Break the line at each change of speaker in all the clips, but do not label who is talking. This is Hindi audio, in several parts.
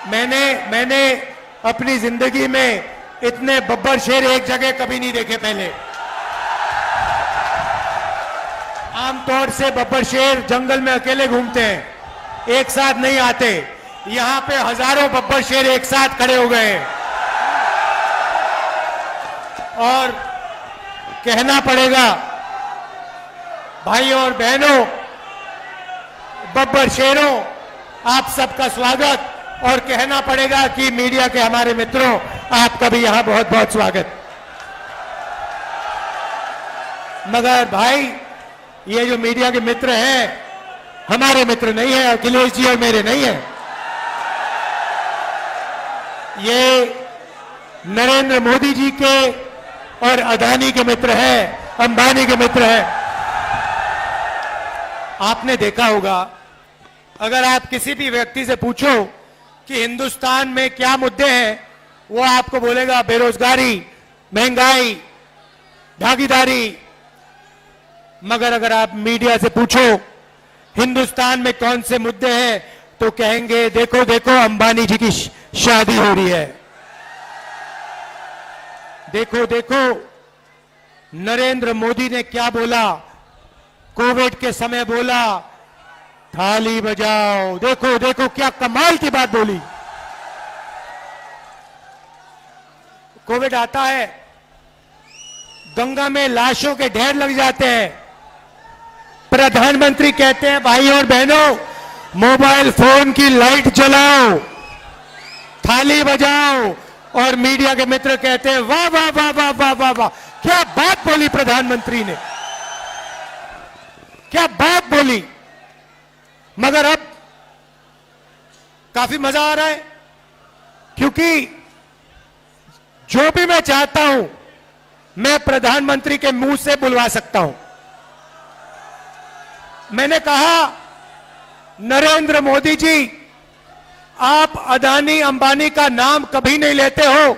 मैंने अपनी जिंदगी में इतने बब्बर शेर एक जगह कभी नहीं देखे पहले। आमतौर से बब्बर शेर जंगल में अकेले घूमते हैं, एक साथ नहीं आते। यहां पे हजारों बब्बर शेर एक साथ खड़े हो गए और कहना पड़ेगा भाइयों और बहनों, बब्बर शेरों, आप सबका स्वागत। और कहना पड़ेगा कि मीडिया के हमारे मित्रों, आपका भी यहां बहुत बहुत स्वागत। मगर भाई, ये जो मीडिया के मित्र हैं, हमारे मित्र नहीं है, अखिलेश जी और मेरे नहीं है। ये नरेंद्र मोदी जी के और अदानी के मित्र हैं, अंबानी के मित्र हैं। आपने देखा होगा, अगर आप किसी भी व्यक्ति से पूछो कि हिंदुस्तान में क्या मुद्दे हैं, वो आपको बोलेगा बेरोजगारी, महंगाई, भागीदारी। मगर अगर आप मीडिया से पूछो हिंदुस्तान में कौन से मुद्दे हैं, तो कहेंगे देखो देखो अंबानी जी की शादी हो रही है, देखो देखो नरेंद्र मोदी ने क्या बोला, कोविड के समय बोला थाली बजाओ, देखो देखो क्या कमाल की बात बोली। कोविड आता है, गंगा में लाशों के ढेर लग जाते हैं, प्रधानमंत्री कहते हैं भाई और बहनों, मोबाइल फोन की लाइट जलाओ, थाली बजाओ, और मीडिया के मित्र कहते हैं वाह वाह वाह वाह वाह वाह वाह, क्या बात बोली प्रधानमंत्री ने, क्या बात बोली। मगर अब काफी मजा आ रहा है, क्योंकि जो भी मैं चाहता हूं मैं प्रधानमंत्री के मुंह से बुलवा सकता हूं। मैंने कहा नरेंद्र मोदी जी, आप अदानी अंबानी का नाम कभी नहीं लेते हो,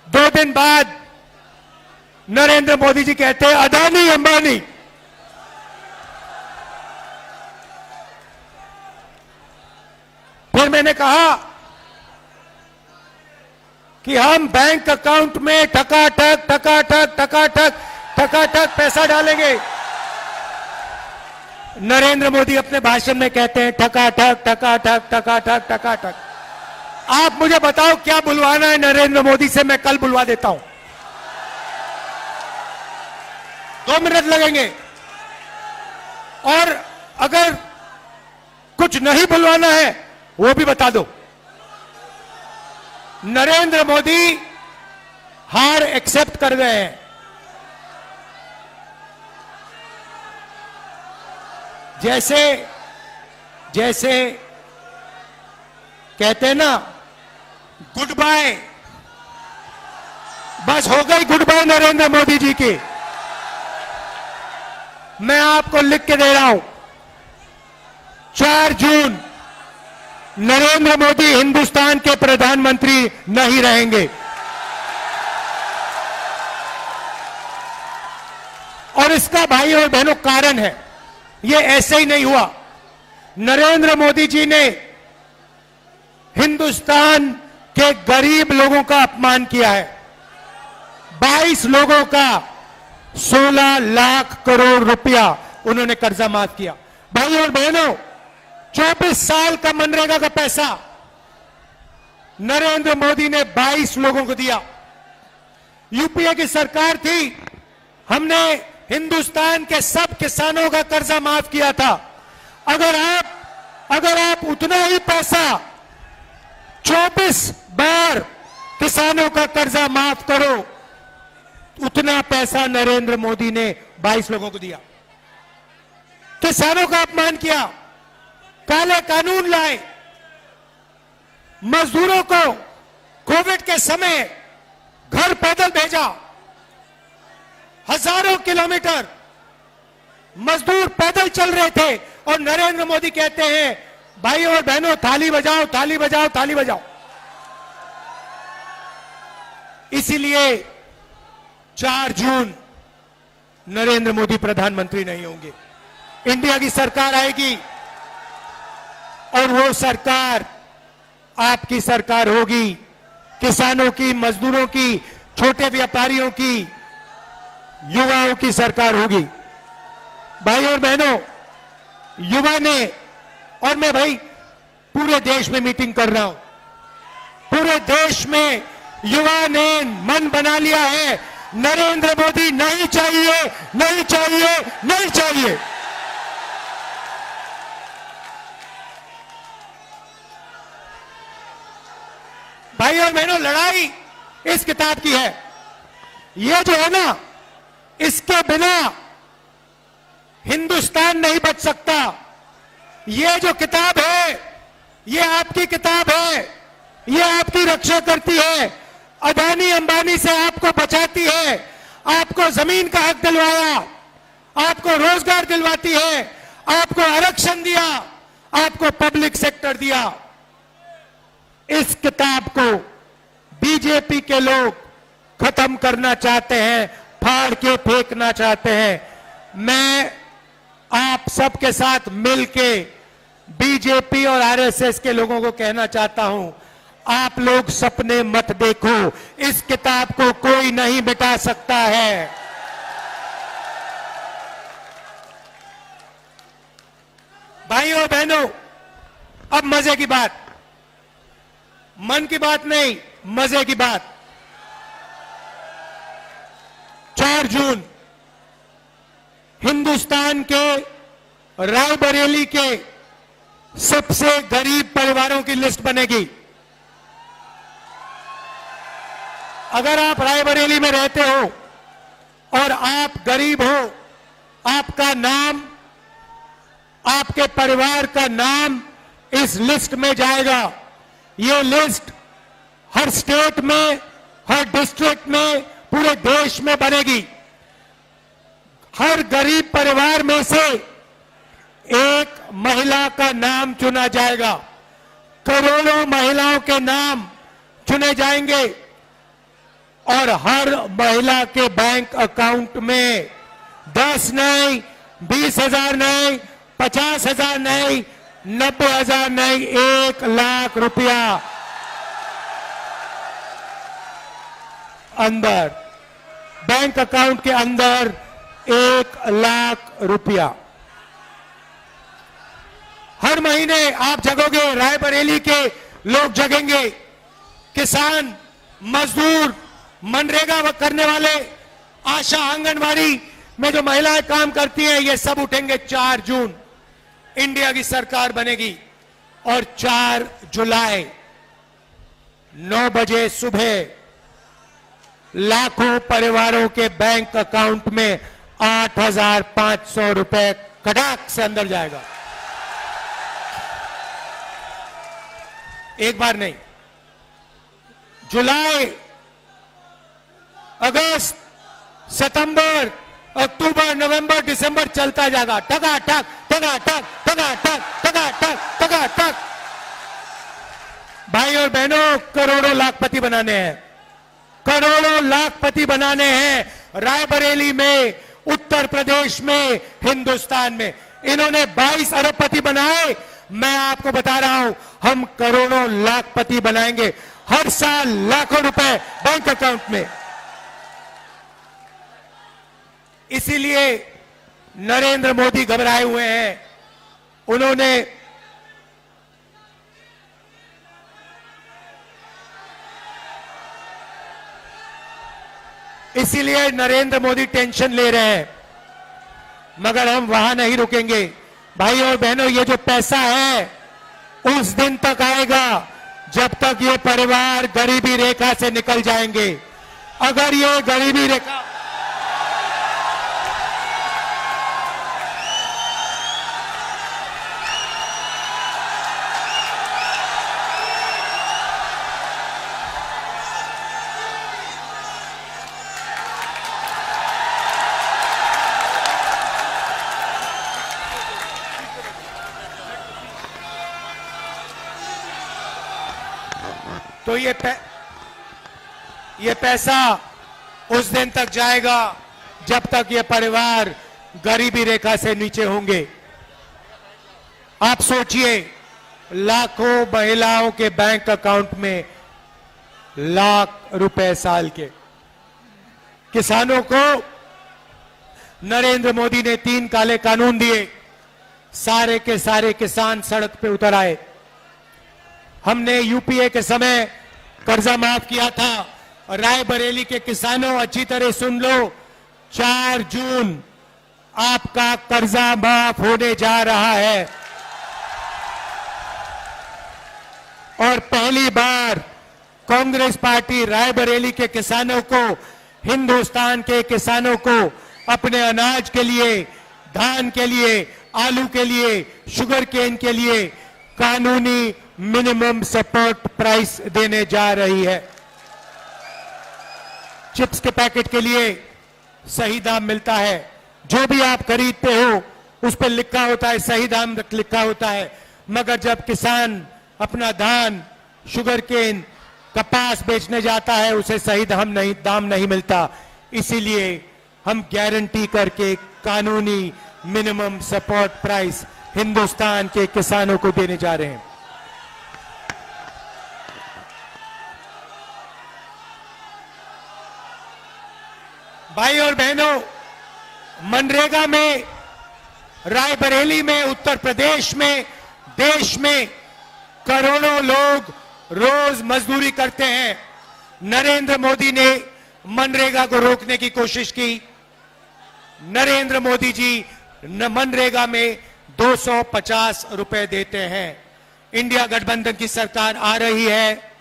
2 दिन बाद नरेंद्र मोदी जी कहते हैं अदानी अंबानी। फिर मैंने कहा कि हम बैंक अकाउंट में ठकाठक ठकाठक ठकाठक ठकाठक पैसा डालेंगे। नरेंद्र मोदी अपने भाषण में कहते हैं ठकाठक ठकाठक ठकाठक ठकाठक। आप मुझे बताओ क्या बुलवाना है नरेंद्र मोदी से, मैं कल बुलवा देता हूं, 2 मिनट लगेंगे। और अगर कुछ नहीं बुलवाना है वो भी बता दो। नरेंद्र मोदी हार एक्सेप्ट कर गए हैं। जैसे कहते हैं ना गुड बाय, बस हो गई गुड बाय नरेंद्र मोदी जी की। मैं आपको लिख के दे रहा हूं, 4 जून नरेंद्र मोदी हिंदुस्तान के प्रधानमंत्री नहीं रहेंगे। और इसका भाई और बहनों कारण है, ये ऐसे ही नहीं हुआ। नरेंद्र मोदी जी ने हिंदुस्तान के गरीब लोगों का अपमान किया है। 22 लोगों का 16 लाख करोड़ रुपया उन्होंने कर्जा माफ किया। भाई और बहनों, 24 साल का मनरेगा का पैसा नरेंद्र मोदी ने 22 लोगों को दिया। यूपीए की सरकार थी, हमने हिंदुस्तान के सब किसानों का कर्जा माफ किया था। अगर आप उतना ही पैसा 24 बार किसानों का कर्जा माफ करो, उतना पैसा नरेंद्र मोदी ने 22 लोगों को दिया। किसानों का अपमान किया, काले कानून लाए, मजदूरों को कोविड के समय घर पैदल भेजा, हजारों किलोमीटर मजदूर पैदल चल रहे थे, और नरेंद्र मोदी कहते हैं भाई और बहनों थाली बजाओ थाली बजाओ थाली बजाओ। इसीलिए 4 जून नरेंद्र मोदी प्रधानमंत्री नहीं होंगे, इंडिया की सरकार आएगी, और वो सरकार आपकी सरकार होगी। किसानों की, मजदूरों की, छोटे व्यापारियों की, युवाओं की सरकार होगी। भाई और बहनों, युवा ने, और मैं भाई पूरे देश में मीटिंग कर रहा हूं, पूरे देश में युवा ने मन बना लिया है, नरेंद्र मोदी नहीं चाहिए, नहीं चाहिए, नहीं चाहिए। भाई और बहनों, लड़ाई इस किताब की है। ये जो है ना, इसके बिना हिंदुस्तान नहीं बच सकता। ये जो किताब है, ये आपकी किताब है, ये आपकी रक्षा करती है, अदानी अंबानी से आपको बचाती है, आपको जमीन का हक दिलवाया, आपको रोजगार दिलवाती है, आपको आरक्षण दिया, आपको पब्लिक सेक्टर दिया। इस किताब को बीजेपी के लोग खत्म करना चाहते हैं, फाड़ के फेंकना चाहते हैं। मैं आप सबके साथ मिलके बीजेपी और आरएसएस के लोगों को कहना चाहता हूं, आप लोग सपने मत देखो, इस किताब को कोई नहीं मिटा सकता है। भाइयों और बहनों, अब मजे की बात, मन की बात नहीं, मजे की बात। 4 जून हिंदुस्तान के रायबरेली के सबसे गरीब परिवारों की लिस्ट बनेगी। अगर आप रायबरेली में रहते हो और आप गरीब हो, आपका नाम, आपके परिवार का नाम इस लिस्ट में जाएगा। ये लिस्ट हर स्टेट में, हर डिस्ट्रिक्ट में, पूरे देश में बनेगी। हर गरीब परिवार में से एक महिला का नाम चुना जाएगा। करोड़ों महिलाओं के नाम चुने जाएंगे और हर महिला के बैंक अकाउंट में 10 नहीं, 20,000 नहीं, 50,000 नहीं, 90,000 नहीं, 1 लाख रुपया अंदर, बैंक अकाउंट के अंदर 1 लाख रुपया हर महीने आप जगोगे। रायबरेली के लोग जगेंगे, किसान, मजदूर, मनरेगा करने वाले, आशा, आंगनवाड़ी में जो महिलाएं काम करती हैं, ये सब उठेंगे। 4 जून इंडिया की सरकार बनेगी और 4 जुलाई 9 बजे सुबह लाखों परिवारों के बैंक अकाउंट में 8,500 रुपए कड़ाक से अंदर जाएगा। एक बार नहीं, जुलाई, अगस्त, सितंबर, अक्टूबर, नवंबर, दिसंबर चलता जाएगा। टका टक, टका टक, टका टक, टका टक, टका टक। भाई और बहनों, करोड़ों लाखपति बनाने हैं, करोड़ों लाखपति बनाने हैं। रायबरेली में, उत्तर प्रदेश में, हिंदुस्तान में इन्होंने 22 अरबपति बनाए। मैं आपको बता रहा हूं, हम करोड़ों लाखपति बनाएंगे, हर साल लाखों रुपए बैंक अकाउंट में। इसीलिए नरेंद्र मोदी घबराए हुए हैं। उन्होंने इसीलिए नरेंद्र मोदी टेंशन ले रहे हैं, मगर हम वहां नहीं रुकेंगे। भाई और बहनों, ये जो पैसा है उस दिन तक आएगा जब तक ये परिवार गरीबी रेखा से निकल जाएंगे। अगर ये गरीबी रेखा तो ये पैसा उस दिन तक जाएगा जब तक ये परिवार गरीबी रेखा से नीचे होंगे। आप सोचिए, लाखों महिलाओं के बैंक अकाउंट में लाख रुपए साल के। किसानों को नरेंद्र मोदी ने 3 काले कानून दिए, सारे के सारे किसान सड़क पे उतर आए। हमने यूपीए के समय कर्जा माफ किया था। रायबरेली के किसानों अच्छी तरह सुन लो, 4 जून आपका कर्जा माफ होने जा रहा है और पहली बार कांग्रेस पार्टी रायबरेली के किसानों को, हिंदुस्तान के किसानों को अपने अनाज के लिए, धान के लिए, आलू के लिए, शुगर केन के लिए कानूनी मिनिमम सपोर्ट प्राइस देने जा रही है। चिप्स के पैकेट के लिए सही दाम मिलता है। जो भी आप खरीदते हो उस पर लिखा होता है, सही दाम लिखा होता है, मगर जब किसान अपना धान, शुगर केन, कपास बेचने जाता है उसे सही दाम नहीं मिलता। इसीलिए हम गारंटी करके कानूनी मिनिमम सपोर्ट प्राइस हिंदुस्तान के किसानों को देने जा रहे हैं। भाई और बहनों, मनरेगा में, रायबरेली में, उत्तर प्रदेश में, देश में करोड़ों लोग रोज मजदूरी करते हैं। नरेंद्र मोदी ने मनरेगा को रोकने की कोशिश की। नरेंद्र मोदी जी मनरेगा में 250 रुपए देते हैं। इंडिया गठबंधन की सरकार आ रही है,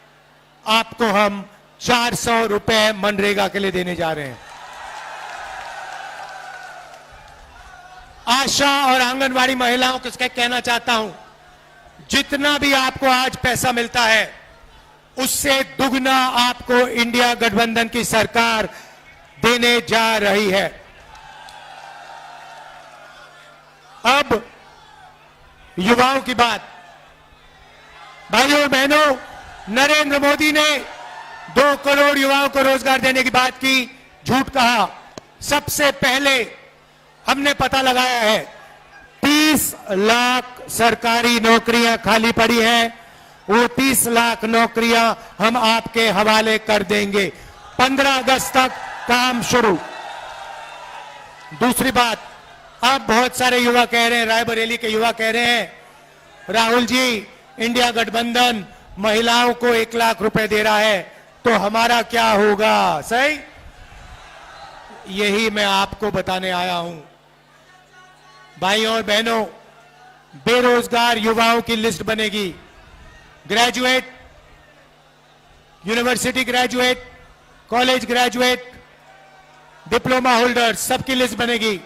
आपको हम 400 रुपए मनरेगा के लिए देने जा रहे हैं। आशा और आंगनवाड़ी महिलाओं को कहना चाहता हूं, जितना भी आपको आज पैसा मिलता है उससे दुगना आपको इंडिया गठबंधन की सरकार देने जा रही है। अब युवाओं की बात। भाइयों और बहनों, नरेंद्र मोदी ने 2 करोड़ युवाओं को रोजगार देने की बात की, झूठ कहा। सबसे पहले हमने पता लगाया है 30 लाख सरकारी नौकरियां खाली पड़ी हैं, वो 30 लाख नौकरियां हम आपके हवाले कर देंगे। 15 अगस्त तक काम शुरू। दूसरी बात, अब बहुत सारे युवा कह रहे हैं, रायबरेली के युवा कह रहे हैं, राहुल जी इंडिया गठबंधन महिलाओं को 1 लाख रुपए दे रहा है तो हमारा क्या होगा? सही, यही मैं आपको बताने आया हूं। भाइयों और बहनों, बेरोजगार युवाओं की लिस्ट बनेगी। Graduate, university graduate, college graduate, diploma holder, सबकी लिस्ट बनेगी।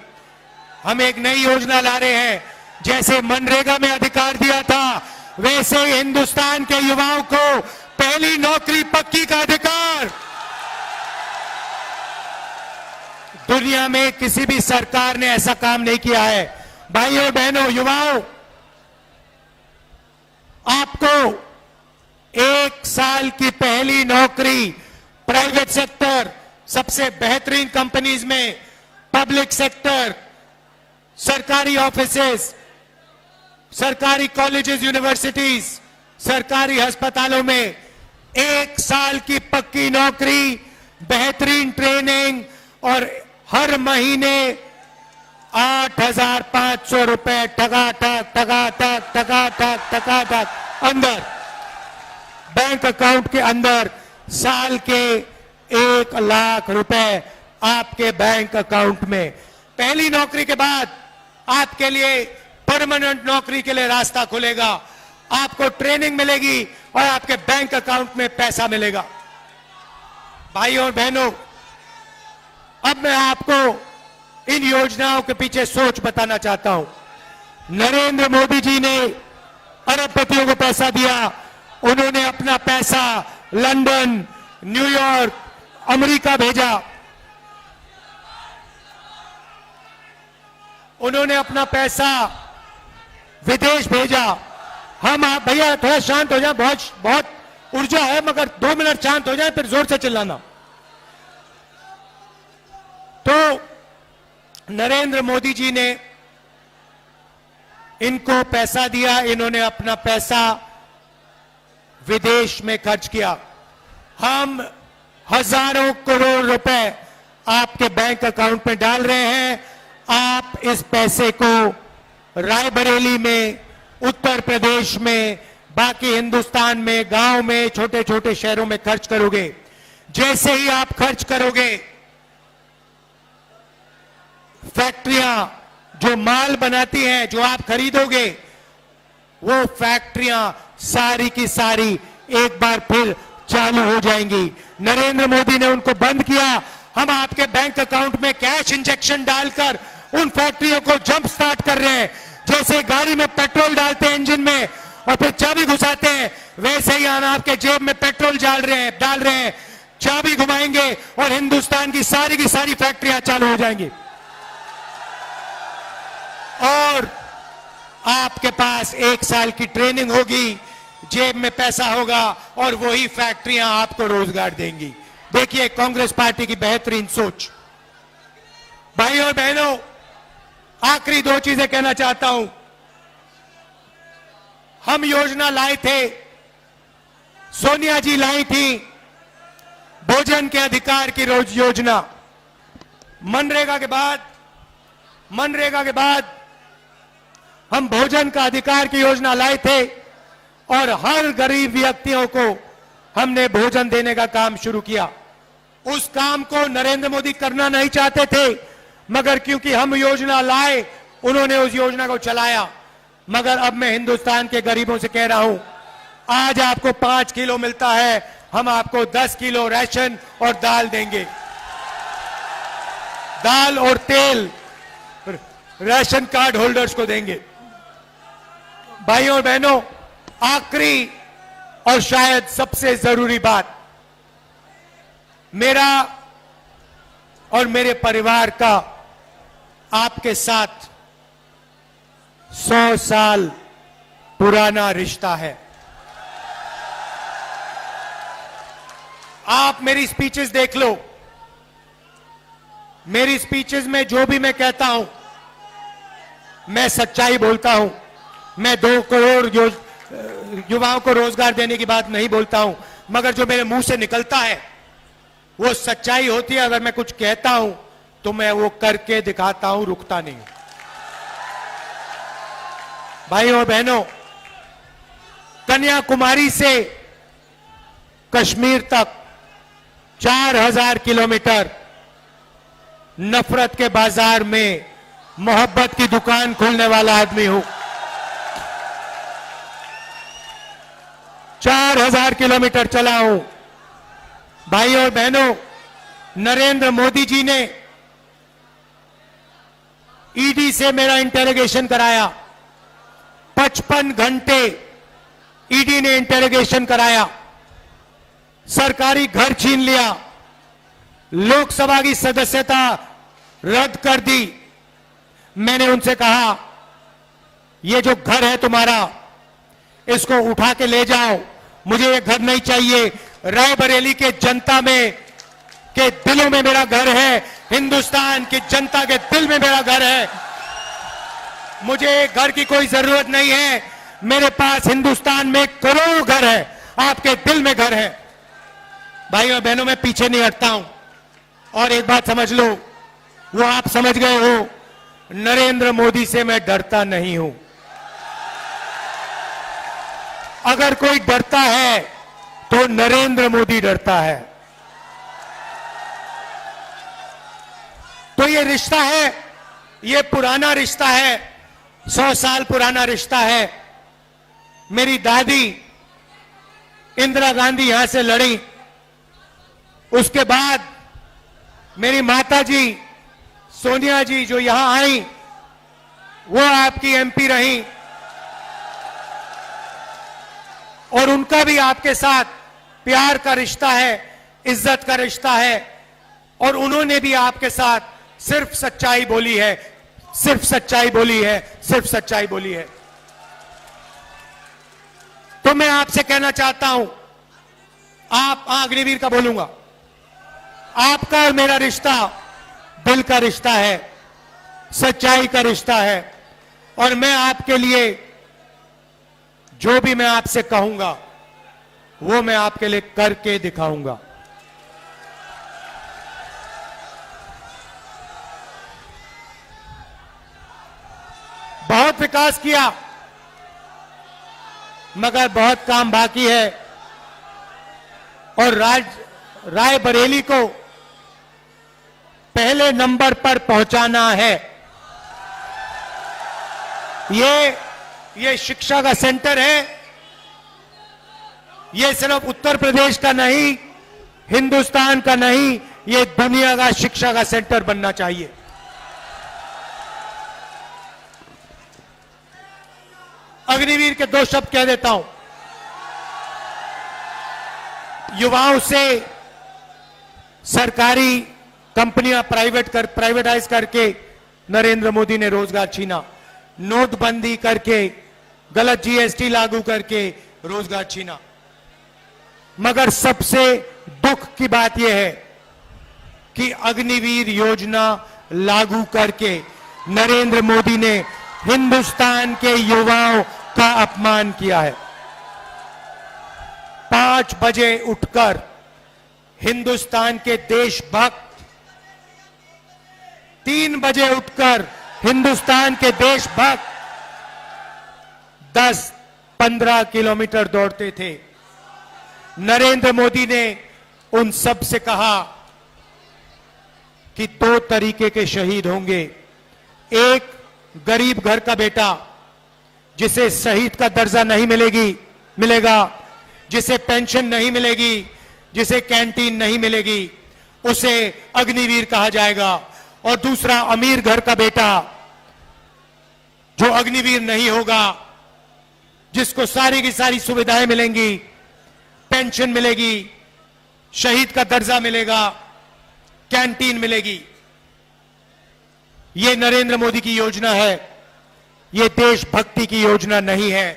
हम एक नई योजना ला रहे हैं, जैसे मनरेगा में अधिकार दिया था वैसे हिंदुस्तान के युवाओं को पहली नौकरी पक्की का अधिकार। दुनिया में किसी भी सरकार ने ऐसा काम नहीं किया है। भाइयों बहनों, युवाओं, आपको 1 साल की पहली नौकरी प्राइवेट सेक्टर, सबसे बेहतरीन कंपनीज में, पब्लिक सेक्टर, सरकारी ऑफिसेस, सरकारी कॉलेजेस, यूनिवर्सिटीज, सरकारी अस्पतालों में 1 साल की पक्की नौकरी, बेहतरीन ट्रेनिंग और हर महीने 8,500 रुपए टका अंदर बैंक अकाउंट के अंदर, साल के 1 लाख रुपए आपके बैंक अकाउंट में। पहली नौकरी के बाद आपके लिए परमानेंट नौकरी के लिए रास्ता खुलेगा। आपको ट्रेनिंग मिलेगी और आपके बैंक अकाउंट में पैसा मिलेगा। भाइयों और बहनों, अब मैं आपको इन योजनाओं के पीछे सोच बताना चाहता हूं। नरेंद्र मोदी जी ने अरबपतियों को पैसा दिया। उन्होंने अपना पैसा लंदन, न्यूयॉर्क, अमेरिका भेजा। उन्होंने अपना पैसा विदेश भेजा। हम, आप भैया थोड़ा शांत हो जाए, बहुत ऊर्जा है, मगर 2 मिनट शांत हो जाए फिर जोर से चिल्लाना। तो नरेंद्र मोदी जी ने इनको पैसा दिया, इन्होंने अपना पैसा विदेश में खर्च किया। हम हजारों करोड़ रुपए आपके बैंक अकाउंट में डाल रहे हैं। आप इस पैसे को रायबरेली में, उत्तर प्रदेश में, बाकी हिंदुस्तान में, गांव में, छोटे छोटे शहरों में खर्च करोगे। जैसे ही आप खर्च करोगे, फैक्ट्रियां जो माल बनाती हैं, जो आप खरीदोगे, वो फैक्ट्रियां सारी की सारी एक बार फिर चालू हो जाएंगी। नरेंद्र मोदी ने उनको बंद किया। हम आपके बैंक अकाउंट में कैश इंजेक्शन डालकर उन फैक्ट्रियों को जंप स्टार्ट कर रहे हैं। जैसे गाड़ी में पेट्रोल डालते हैं इंजन में और फिर चाबी घुसाते हैं, वैसे ही हम आपके जेब में पेट्रोल डाल रहे हैं, चाबी घुमाएंगे और हिंदुस्तान की सारी फैक्ट्रियां चालू हो जाएंगी। और आपके पास 1 साल की ट्रेनिंग होगी, जेब में पैसा होगा और वही फैक्ट्रियां आपको रोजगार देंगी। देखिए कांग्रेस पार्टी की बेहतरीन सोच। भाइयों और बहनों, आखिरी 2 चीजें कहना चाहता हूं। हम योजना लाए थे, सोनिया जी लाई थी, भोजन के अधिकार की योजना। मनरेगा के बाद हम भोजन का अधिकार की योजना लाए थे और हर गरीब व्यक्तियों को हमने भोजन देने का काम शुरू किया। उस काम को नरेंद्र मोदी करना नहीं चाहते थे, मगर क्योंकि हम योजना लाए, उन्होंने उस योजना को चलाया। मगर अब मैं हिंदुस्तान के गरीबों से कह रहा हूं, आज आपको 5 किलो मिलता है, हम आपको 10 किलो राशन और दाल देंगे। दाल और तेल राशन कार्ड होल्डर्स को देंगे। भाइयों और बहनों, आखिरी और शायद सबसे जरूरी बात, मेरा और मेरे परिवार का आपके साथ 100 साल पुराना रिश्ता है। आप मेरी स्पीचेस देख लो। मेरी स्पीचेस में जो भी मैं कहता हूं, मैं सच्चाई बोलता हूं। मैं 2 करोड़ युवाओं को रोजगार देने की बात नहीं बोलता हूं, मगर जो मेरे मुंह से निकलता है वो सच्चाई होती है। अगर मैं कुछ कहता हूं तो मैं वो करके दिखाता हूं, रुकता नहीं। भाइयों और बहनों, कन्याकुमारी से कश्मीर तक 4000 किलोमीटर नफरत के बाजार में मोहब्बत की दुकान खोलने वाला आदमी हूं। 4000 किलोमीटर चला हूं। भाइयों और बहनों, नरेंद्र मोदी जी ने ईडी से मेरा इंटेरोगेशन कराया। 55 घंटे ईडी ने इंटेरोगेशन कराया। सरकारी घर छीन लिया, लोकसभा की सदस्यता रद्द कर दी। मैंने उनसे कहा, ये जो घर है तुम्हारा, इसको उठा के ले जाओ, मुझे ये घर नहीं चाहिए। रायबरेली के जनता में के दिलों में मेरा घर है, हिंदुस्तान की जनता के दिल में मेरा घर है। मुझे घर की कोई जरूरत नहीं है। मेरे पास हिंदुस्तान में करोड़ों घर है, आपके दिल में घर है। भाइयों बहनों, मैं पीछे नहीं हटता हूं। और एक बात समझ लो, वो आप समझ गए हो, नरेंद्र मोदी से मैं डरता नहीं हूं। अगर कोई डरता है तो नरेंद्र मोदी डरता है। तो ये रिश्ता है, ये पुराना रिश्ता है, 100 साल पुराना रिश्ता है। मेरी दादी इंदिरा गांधी यहां से लड़ी, उसके बाद मेरी माताजी सोनिया जी जो यहां आई, वो आपकी एमपी रही और उनका भी आपके साथ प्यार का रिश्ता है, इज्जत का रिश्ता है। और उन्होंने भी आपके साथ सिर्फ सच्चाई बोली है, सिर्फ सच्चाई बोली है, सिर्फ सच्चाई बोली है। तो मैं आपसे कहना चाहता हूं, आप अग्निवीर का बोलूंगा, आपका और मेरा रिश्ता दिल का रिश्ता है, सच्चाई का रिश्ता है। और मैं आपके लिए जो भी मैं आपसे कहूंगा वो मैं आपके लिए करके दिखाऊंगा। बहुत विकास किया मगर बहुत काम बाकी है और रायबरेली को पहले नंबर पर पहुंचाना है। ये शिक्षा का सेंटर है। ये सिर्फ उत्तर प्रदेश का नहीं, हिंदुस्तान का नहीं, ये दुनिया का शिक्षा का सेंटर बनना चाहिए। अग्निवीर के दो शब्द कह देता हूं। युवाओं से सरकारी कंपनियां प्राइवेटाइज करके नरेंद्र मोदी ने रोजगार छीना। नोटबंदी करके, गलत जीएसटी लागू करके रोजगार छीना। मगर सबसे दुख की बात यह है कि अग्निवीर योजना लागू करके नरेंद्र मोदी ने हिंदुस्तान के युवाओं का अपमान किया है। 5 बजे उठकर हिंदुस्तान के देशभक्त 3 बजे उठकर हिंदुस्तान के देशभक्त 10-15 किलोमीटर दौड़ते थे। नरेंद्र मोदी ने उन सब से कहा कि 2 तरीके के शहीद होंगे। एक गरीब घर का बेटा जिसे शहीद का दर्जा नहीं मिलेगा, जिसे पेंशन नहीं मिलेगी, जिसे कैंटीन नहीं मिलेगी, उसे अग्निवीर कहा जाएगा। और दूसरा अमीर घर का बेटा जो अग्निवीर नहीं होगा, जिसको सारी की सारी सुविधाएं मिलेंगी, पेंशन मिलेगी, शहीद का दर्जा मिलेगा, कैंटीन मिलेगी। ये नरेंद्र मोदी की योजना है। ये देशभक्ति की योजना नहीं है।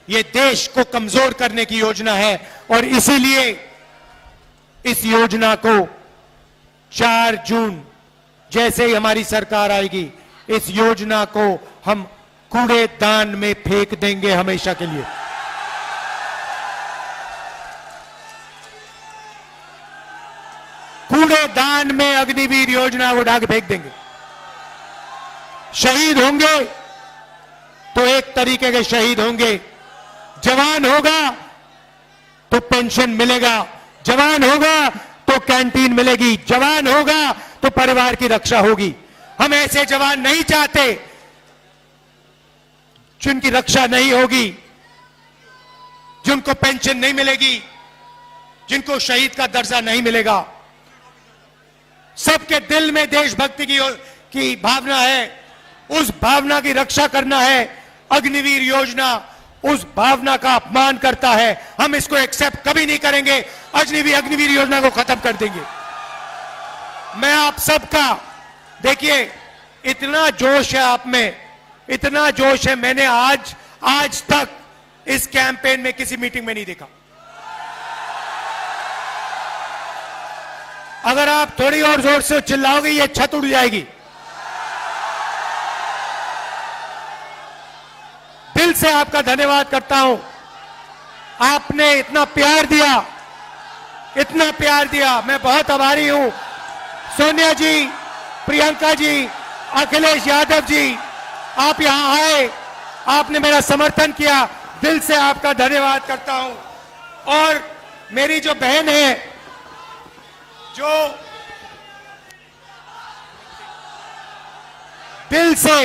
ये देश को कमजोर करने की योजना है। और इसीलिए इस योजना को 4 जून जैसे ही हमारी सरकार आएगी, इस योजना को हम कूड़ेदान में फेंक देंगे हमेशा के लिए। कूड़ेदान में अग्निवीर योजना को डाल फेंक देंगे। शहीद होंगे तो एक तरीके के शहीद होंगे। जवान होगा तो पेंशन मिलेगा, जवान होगा तो कैंटीन मिलेगी, जवान होगा तो परिवार की रक्षा होगी। हम ऐसे जवान नहीं चाहते जिनकी रक्षा नहीं होगी, जिनको पेंशन नहीं मिलेगी, जिनको शहीद का दर्जा नहीं मिलेगा। सबके दिल में देशभक्ति की भावना है। उस भावना की रक्षा करना है। अग्निवीर योजना उस भावना का अपमान करता है। हम इसको एक्सेप्ट कभी नहीं करेंगे। अग्निवीर योजना को खत्म कर देंगे। मैं आप सबका, देखिए इतना जोश है आप में, इतना जोश है, मैंने आज तक इस कैंपेन में किसी मीटिंग में नहीं देखा। अगर आप थोड़ी और जोर से चिल्लाओगे ये छत उड़ जाएगी। दिल से आपका धन्यवाद करता हूं। आपने इतना प्यार दिया, इतना प्यार दिया, मैं बहुत आभारी हूं। सोनिया जी, प्रियंका जी, अखिलेश यादव जी, आप यहां आए, आपने मेरा समर्थन किया, दिल से आपका धन्यवाद करता हूं। और मेरी जो बहन है, जो दिल से